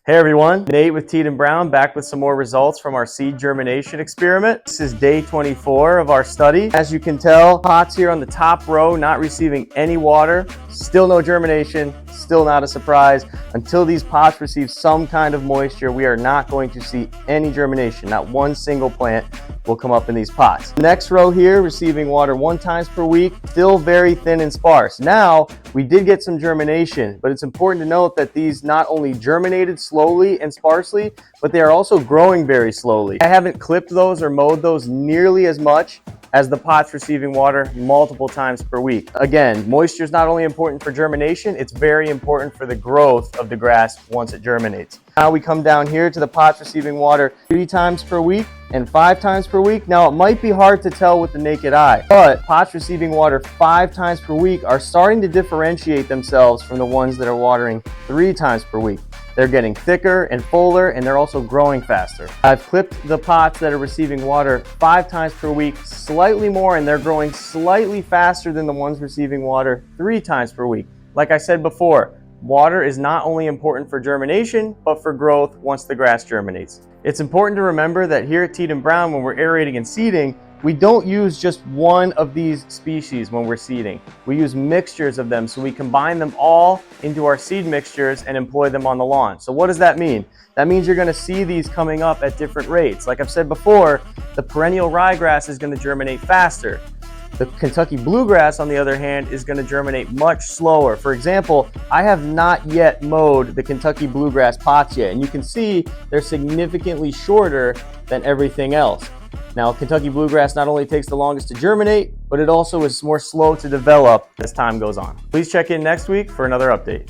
Hey everyone, Nate with Teed & Brown back with some more results from our seed germination experiment. This is day 24 of our study. As you can tell, pots here on the top row not receiving any water, still no germination, still not a surprise. Until these pots receive some kind of moisture, we are not going to see any germination. Not one single plant will come up in these pots. The next row here, receiving water 1 time per week, still very thin and sparse. Now, we did get some germination, but it's important to note that these not only germinated slowly and sparsely, but they are also growing very slowly. I haven't clipped those or mowed those nearly as much as the pots receiving water multiple times per week. Again, moisture is not only important for germination, it's very important for the growth of the grass once it germinates. Now we come down here to the pots receiving water 3 times per week and 5 times per week. Now it might be hard to tell with the naked eye, but pots receiving water 5 times per week are starting to differentiate themselves from the ones that are watering 3 times per week. They're getting thicker and fuller, and they're also growing faster. I've clipped the pots that are receiving water 5 times per week slightly more, and they're growing slightly faster than the ones receiving water 3 times per week. Like I said before, water is not only important for germination, but for growth once the grass germinates. It's important to remember that here at Teed & Brown, when we're aerating and seeding, we don't use just one of these species when we're seeding. We use mixtures of them, so we combine them all into our seed mixtures and employ them on the lawn. So what does that mean? That means you're going to see these coming up at different rates. Like I've said before, the perennial ryegrass is going to germinate faster. The Kentucky bluegrass, on the other hand, is going to germinate much slower. For example, I have not yet mowed the Kentucky bluegrass pots yet, and you can see they're significantly shorter than everything else. Now, Kentucky bluegrass not only takes the longest to germinate, but it also is more slow to develop as time goes on. Please check in next week for another update.